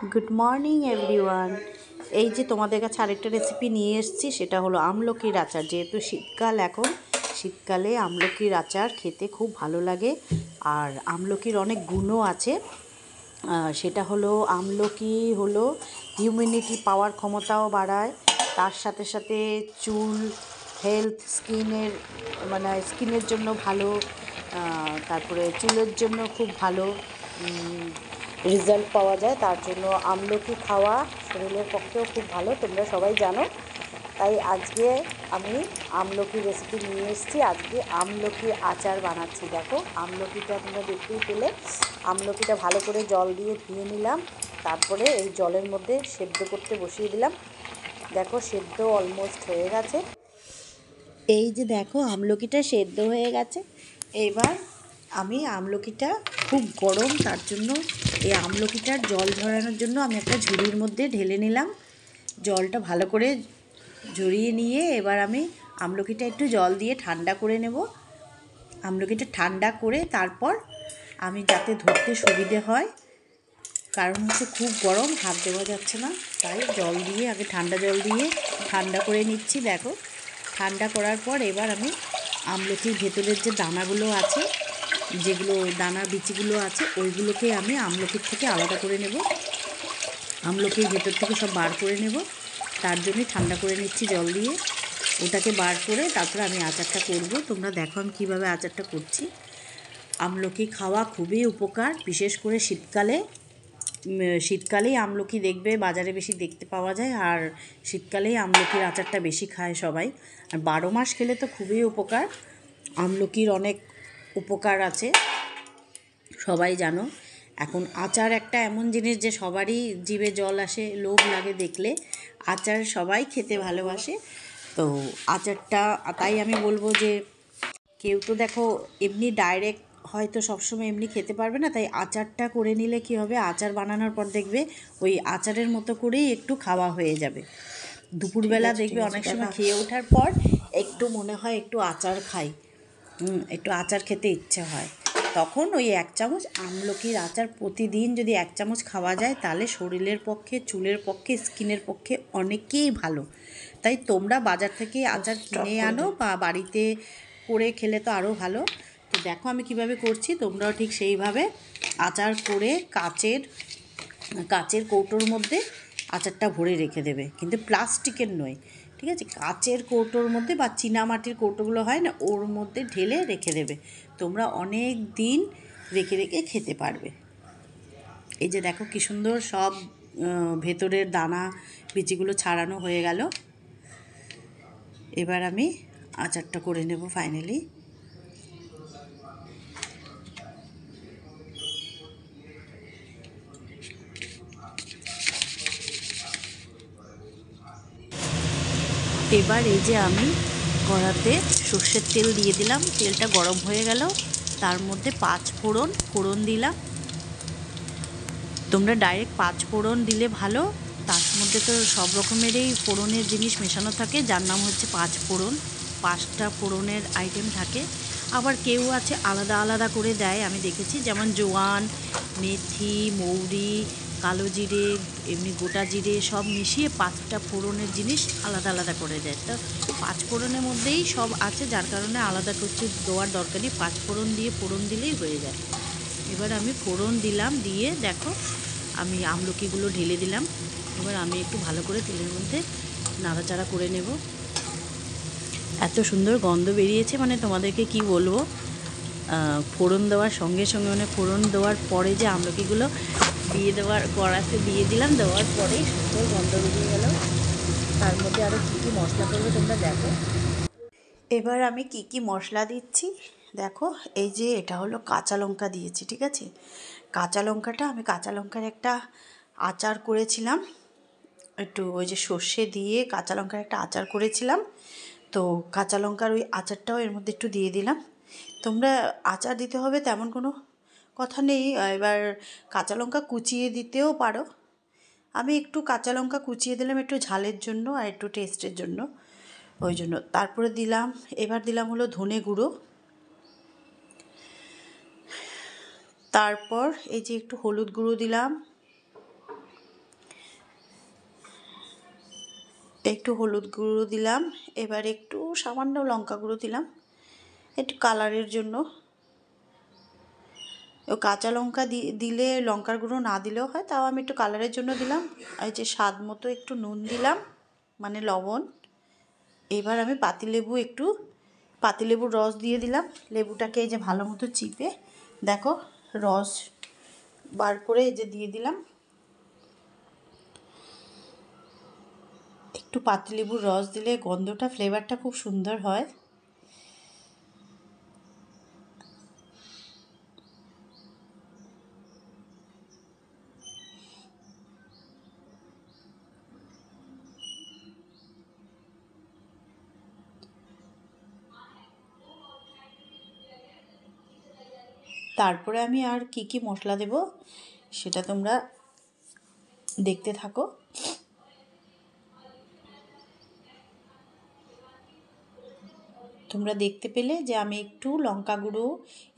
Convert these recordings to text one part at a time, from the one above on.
Good morning everyone. এই যে তোমাদের কাছে আরেকটা রেসিপি নিয়ে এসেছি, সেটা হলো আমলকির আচার। যেহেতু শীতকাল এখন, শীতকালে আমলকির আচার খেতে খুব ভালো লাগে। আর আমলকির অনেক গুণও আছে। সেটা হলো আমলকি হলো ইমিউনিটি পাওয়ার ক্ষমতাও বাড়ায়। তার সাথে সাথে চুল, হেলথ, স্কিনের জন্য ভালো। তারপরে চুলের জন্য খুব ভালো রেজাল্ট পাওয়া যায়। তার জন্য আমলকি খাওয়া শরীরের পক্ষেও খুব ভালো, তোমরা সবাই জানো। তাই আজকে আমি আমলকির রেসিপি নিয়ে এসেছি। আজকে আমলকি আচার বানাচ্ছি। দেখো, আমলকিটা তোমরা দেখতেই পেলে। আমলকিটা ভালো করে জল দিয়ে ধুয়ে নিলাম, তারপরে এই জলের মধ্যে সেদ্ধ করতে বসিয়ে দিলাম। দেখো, সেদ্ধ অলমোস্ট হয়ে গেছে। এই যে দেখো, আমলকিটা সেদ্ধ হয়ে গেছে। এবার আমি আমলকিটা খুব গরম, তার জন্য এই আমলকিটার জল ঝরানোর জন্য আমি একটা ঝুড়ির মধ্যে ঢেলে নিলাম। জলটা ভালো করে ঝরিয়ে নিয়ে এবার আমি আমলকিটা একটু জল দিয়ে ঠান্ডা করে নেব। আমলকিটা ঠান্ডা করে তারপর আমি, যাতে ধরতে সুবিধে হয়, কারণ হচ্ছে খুব গরম, হাত দেওয়া যাচ্ছে না, তাই জল দিয়ে আগে ঠান্ডা জল দিয়ে ঠান্ডা করে নিচ্ছি। দেখো, ঠান্ডা করার পর এবার আমি আমলকির ভেতরের যে দানাগুলো আছে, যেগুলো দানার বিচিগুলো আছে, ওইগুলোকে আমি আমলকির থেকে আলাদা করে নেব। আমলকির ভেতর থেকে সব বার করে নেব, তার জন্যই ঠান্ডা করে নিচ্ছি জল দিয়ে। ওটাকে বার করে তারপরে আমি আচারটা করব। তোমরা দেখো আমি কীভাবে আচারটা করছি। আমলকি খাওয়া খুবই উপকার, বিশেষ করে শীতকালে। শীতকালেই আমলকি দেখবে বাজারে বেশি দেখতে পাওয়া যায়, আর শীতকালেই আমলকির আচারটা বেশি খায় সবাই। আর 12 মাস খেলে তো খুবই উপকার। আমলকির অনেক উপকার আছে, সবাই জানো। এখন আচার একটা এমন জিনিস যে সবারই জিভে জল আসে, লোভ লাগে দেখলে। আচার সবাই খেতে ভালোবাসে। তো আচারটা, তাই আমি বলবো যে কেউ তো দেখো এমনি ডাইরেক্ট হয়তো সবসময় এমনি খেতে পারবে না, তাই আচারটা করে নিলে কী হবে, আচার বানানোর পর দেখবে ওই আচারের মতো করেই একটু খাওয়া হয়ে যাবে। দুপুরবেলা দেখবে অনেক সময় খেয়ে ওঠার পর একটু মনে হয় একটু আচার খাই, একটু আচার খেতে ইচ্ছে হয়। তখন ওই 1 চামচ আমলকির আচার প্রতিদিন যদি 1 চামচ খাওয়া যায়, তাহলে শরীরের পক্ষে, চুলের পক্ষে, স্কিনের পক্ষে অনেকেই ভালো। তাই তোমরা বাজার থেকে আচার কিনে আনো বা বাড়িতে করে খেলে তো আরও ভালো। তো দেখো আমি কিভাবে করছি, তোমরাও ঠিক সেইভাবে আচার করে কাচের কৌটোর মধ্যে আচারটা ভরে রেখে দেবে, কিন্তু প্লাস্টিকের নয়, ঠিক আছে? কাচের কৌটোর মধ্যে বা চীনামাটির কৌটোগুলো হয় না, ওর মধ্যে ঢেলে রেখে দেবে। তোমরা অনেক দিন রেখে রেখে খেতে পারবে। এই যে দেখো কি সুন্দর সব ভেতরের দানা বিচিগুলো ছাড়ানো হয়ে গেল। এবার আমি আচারটা করে নেব ফাইনালি। এবার এই যে আমি কড়াতে সর্ষের তেল দিয়ে দিলাম, তেলটা গরম হয়ে গেল, তার মধ্যে 5 ফোড়ন দিলাম। তোমরা ডাইরেক্ট 5 ফোড়ন দিলে ভালো, তার মধ্যে তো সব রকমেরই ফোড়নের জিনিস মেশানো থাকে, যার নাম হচ্ছে 5 ফোড়ন। 5টা ফোড়নের আইটেম থাকে। আবার কেউ আছে আলাদা আলাদা করে দেয়, আমি দেখেছি, যেমন জোয়ান, মেথি, মৌরি, কালো জিরে, এমনি গোটা জিরে সব মিশিয়ে 5টা ফোড়নের জিনিস আলাদা আলাদা করে দেয়। তো 5 ফোড়নের মধ্যেই সব আছে, যার কারণে আলাদা কিছু দেওয়ার দরকার নেই, 5 ফোড়ন দিয়ে ফোড়ন দিলেই হয়ে যায়। এবার আমি ফোড়ন দিলাম, দিয়ে দেখো আমি আমলকিগুলো ঢেলে দিলাম। এবার আমি একটু ভালো করে তেলের মধ্যে নাড়াচাড়া করে নেব। এত সুন্দর গন্ধ বেরিয়েছে, মানে তোমাদেরকে কি বলবো। ফোড়ন দেওয়ার সঙ্গে সঙ্গে, মানে ফোড়ন দেওয়ার পরে যে আমলকিগুলো কড়াতে দিয়ে দিলাম, দেওয়ার পরেই সুন্দর গন্ধ বেরিয়ে গেল। তার মধ্যে আরও কী কী মশলা করবো তোমরা দেখো। এবার আমি কি কি মশলা দিচ্ছি দেখো। এই যে এটা হলো কাঁচা লঙ্কা দিয়েছি, ঠিক আছে? কাঁচা লঙ্কার একটা আচার করেছিলাম, একটু ওই যে সর্ষে দিয়ে কাঁচা লঙ্কার একটা আচার করেছিলাম। তো কাঁচা লঙ্কার ওই আচারটাও এর মধ্যে একটু দিয়ে দিলাম। তোমরা আচার দিতে হবে তেমন কোনো কথা নেই, এবার কাঁচা লঙ্কা কুচিয়ে দিতেও পারো। আমি একটু কাঁচা লঙ্কা কুচিয়ে দিলাম একটু ঝালের জন্য আর একটু টেস্টের জন্য, ওই জন্য। তারপরে এবার দিলাম হলো ধনে গুঁড়ো। তারপর এই যে একটু হলুদ গুঁড়ো দিলাম, একটু হলুদ গুঁড়ো দিলাম, এবার একটু সামান্য লঙ্কা গুঁড়ো দিলাম একটু কালারের জন্য। কাঁচা লঙ্কা দিলে লঙ্কার গুঁড়ো না দিলেও হয়, তাও আমি একটু কালারের জন্য দিলাম। এই যে স্বাদ মতো একটু নুন দিলাম, মানে লবণ। এবার আমি পাতিলেবুর রস দিয়ে দিলাম। লেবুটাকে এই যে ভালো মতো চিপে দেখো রস বার করে এই যে দিয়ে দিলাম। একটু পাতিলেবুর রস দিলে গন্ধটা ফ্লেভারটা খুব সুন্দর হয়। তারপরে আমি আর কি কি মশলা দেব সেটা তোমরা দেখতে থাকো। তোমরা দেখতে পেলে যে আমি একটু লঙ্কা গুঁড়ো,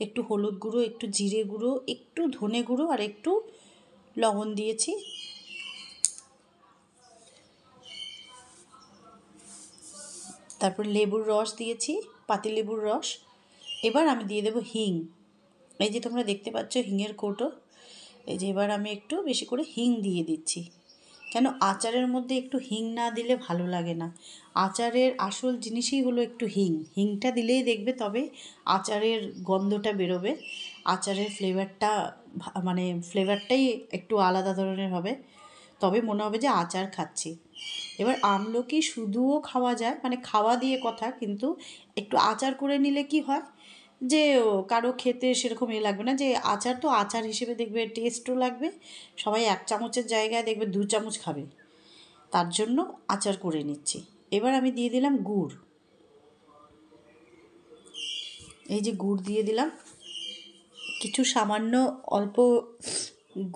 একটু হলুদ গুঁড়ো, একটু জিরে গুঁড়ো, একটু ধনে গুঁড়ো আর একটু লবণ দিয়েছি। তারপর লেবুর রস দিয়েছি, পাতিলেবুর রস। এবার আমি দিয়ে দেবো হিং। এই যে তোমরা দেখতে পাচ্ছ হিঙের কৌটো। এই যে এবার আমি একটু বেশি করে হিং দিয়ে দিচ্ছি। কেন আচারের মধ্যে একটু হিং না দিলে ভালো লাগে না। আচারের আসল জিনিসই হলো একটু হিং। হিংটা দিলেই দেখবে তবে আচারের গন্ধটা বেরোবে, আচারের ফ্লেভারটাই একটু আলাদা ধরনের হবে, তবে মনে হবে যে আচার খাচ্ছি। এবার আমলকি শুধুও খাওয়া যায়, মানে খাওয়া দিয়ে কথা, কিন্তু একটু আচার করে নিলে কি হয় যে কারো খেতে সেরকম লাগবে না, যে আচার তো আচার হিসেবে দেখবে টেস্টও লাগবে, সবাই 1 চামচের জায়গায় দেখবে 2 চামচ খাবে, তার জন্য আচার করে নিচ্ছি। এবার আমি দিয়ে দিলাম গুড়। এই যে গুড় দিয়ে দিলাম, কিছু সামান্য অল্প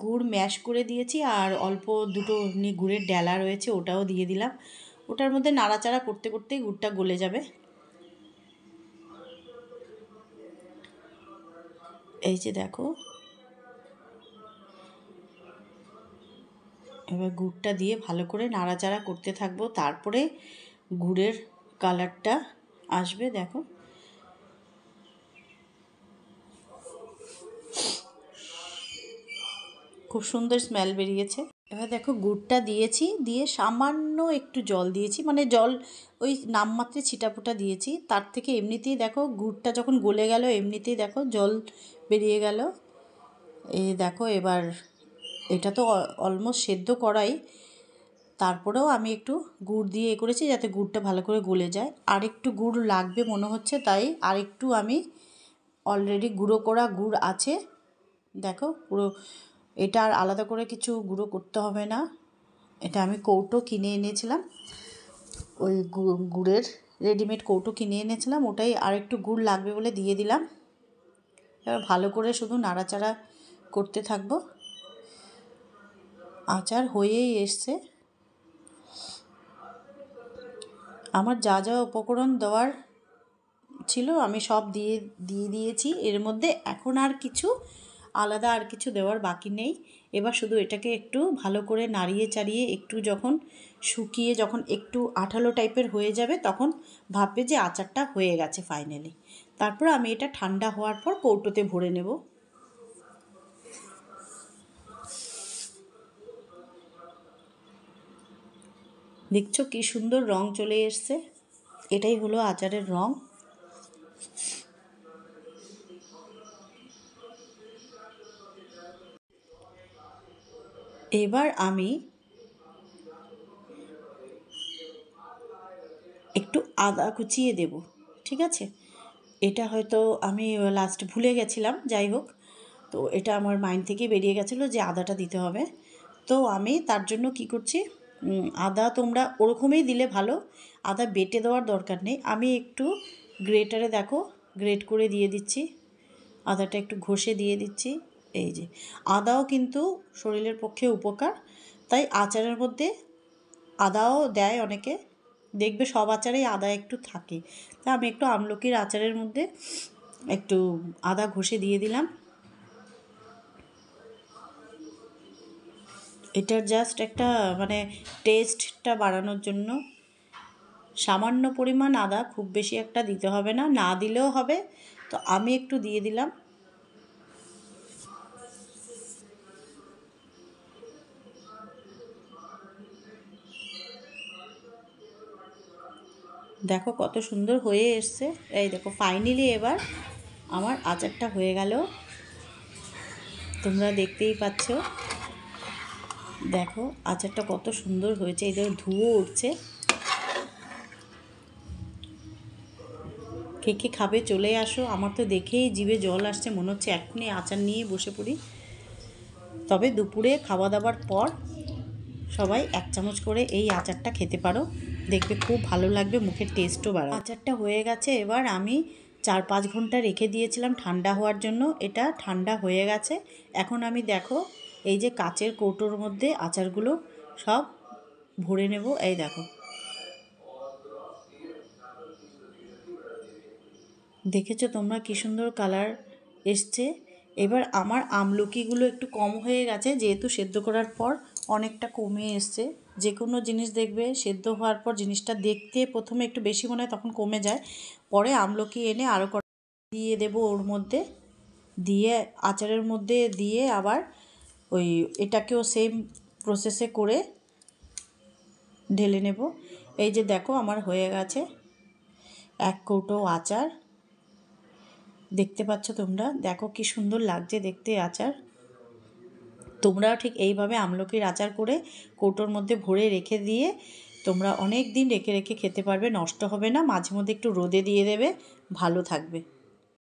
গুড় ম্যাশ করে দিয়েছি, আর অল্প দুটো এমনি গুড়ের ডেলা রয়েছে ওটাও দিয়ে দিলাম। ওটার মধ্যে নাড়াচাড়া করতে করতেই গুড়টা গলে যাবে। এই যে দেখো, এবার গুড়টা দিয়ে ভালো করে নাড়াচাড়া করতে থাকবো, তারপরে গুড়ের কালারটা আসবে। দেখো খুব সুন্দর স্মেল বেরিয়েছে। এবার দেখো গুড়টা দিয়েছি, দিয়ে সামান্য একটু জল দিয়েছি, মানে জল ওই নামমাত্রে ছিটাফোঁটা দিয়েছি। তার থেকে এমনিতেই দেখো গুড়টা যখন গলে গেল এমনিতেই দেখো জল বেরিয়ে গেল। এই দেখো এবার এটা তো অলমোস্ট সেদ্ধ করাই, তারপরেও আমি একটু গুড় দিয়ে করেছি যাতে গুড়টা ভালো করে গলে যায়। আর একটু গুড় লাগবে মনে হচ্ছে, তাই আর একটু আমি অলরেডি গুঁড়ো করা গুড় আছে, দেখো পুরো। এটা আর আলাদা করে কিছু গুঁড়ো করতে হবে না, এটা আমি কৌটো কিনে এনেছিলাম, ওই গুড়ের রেডিমেড কৌটো কিনে এনেছিলাম, ওটাই আর একটু গুড় লাগবে বলে দিয়ে দিলাম। এবার ভালো করে শুধু নাড়াচাড়া করতে থাকবো। আচার হয়েই এসছে। আমার যা যা উপকরণ দেওয়ার ছিল আমি সব দিয়ে দিয়েছি এর মধ্যে। এখন আর কিছু আলাদা আর কিছু দেওয়ার বাকি নেই। এবার শুধু এটাকে একটু ভালো করে নাড়িয়ে চাড়িয়ে একটু যখন শুকিয়ে যখন একটু আঠালো টাইপের হয়ে যাবে তখন ভাববে যে আচারটা হয়ে গেছে ফাইনালি। তারপর আমি এটা ঠান্ডা হওয়ার পর কৌটোতে ভরে নেব। দেখছো কি সুন্দর রং চলে এসছে, এটাই হলো আচারের রং। এবার আমি একটু আদা কুচিয়ে দেব, ঠিক আছে? এটা হয়তো আমি লাস্ট ভুলে গেছিলাম, যাই হোক, তো এটা আমার মাইন্ড থেকে বেরিয়ে গেছিলো যে আদাটা দিতে হবে। তো আমি তার জন্য কি করছি, আদা তোমরা ওরকমই দিলে ভালো, আদা বেটে দেওয়ার দরকার নেই। আমি একটু গ্রেটারে দেখো গ্রেট করে দিয়ে দিচ্ছি, আদাটা একটু ঘষে দিয়ে দিচ্ছি। এই যে আদাও কিন্তু শরীরের পক্ষে উপকার, তাই আচারের মধ্যে আদাও দেয় অনেকে, দেখবে সব আচারেই আদা একটু থাকে। তা আমি একটু আমলকির আচারের মধ্যে একটু আদা ঘষে দিয়ে দিলাম। এটার জাস্ট একটা মানে টেস্টটা বাড়ানোর জন্য সামান্য পরিমাণ আদা, খুব বেশি একটা দিতে হবে না, না দিলেও হবে, তো আমি একটু দিয়ে দিলাম। দেখো কত সুন্দর হয়ে এসছে। এই দেখো ফাইনালি এবার আমার আচারটা হয়ে গেল, তোমরা দেখতেই পাচ্ছ। দেখো আচারটা কত সুন্দর হয়েছে, এই দেখো ধুয়ো উঠছে। কে কে খাবে চলে আসো, আমার তো দেখেই জিভে জল আসছে, মনে হচ্ছে এখনই আচার নিয়ে বসে পড়ি। তবে দুপুরে খাওয়া দাওয়ার পর সবাই 1 চামচ করে এই আচারটা খেতে পারো, দেখবে খুব ভালো লাগবে, মুখের টেস্টও বাড়াবে। আচারটা হয়ে গেছে, এবার আমি 4-5 ঘন্টা রেখে দিয়েছিলাম ঠান্ডা হওয়ার জন্য, এটা ঠান্ডা হয়ে গেছে। এখন আমি দেখো এই যে কাচের কৌটোর মধ্যে আচারগুলো সব ভরে নেব। এই দেখো, দেখেছো তোমরা কি সুন্দর কালার এসছে। এবার আমার আমলকিগুলো একটু কম হয়ে গেছে, যেহেতু সেদ্ধ করার পর অনেকটা কমে এসছে। যে কোনো জিনিস দেখবে সেদ্ধ হওয়ার পর জিনিসটা দেখতে প্রথমে একটু বেশি মনে হয়, তখন কমে যায়। পরে আমলকি এনে আরও দিয়ে দেবো ওর মধ্যে, দিয়ে আচারের মধ্যে দিয়ে আবার ওই এটাকেও সেম প্রসেসে করে ঢেলে নেব। এই যে দেখো আমার হয়ে গেছে 1 কৌটো আচার, দেখতে পাচ্ছ তোমরা, দেখো কি সুন্দর লাগছে দেখতে আচার। তোমরাও ঠিক এইভাবে আমলকির আচার করে কৌটোর মধ্যে ভরে রেখে দিয়ে তোমরা অনেক দিন রেখে রেখে খেতে পারবে, নষ্ট হবে না। মাঝে মধ্যে একটু রোদে দিয়ে দেবে, ভালো থাকবে।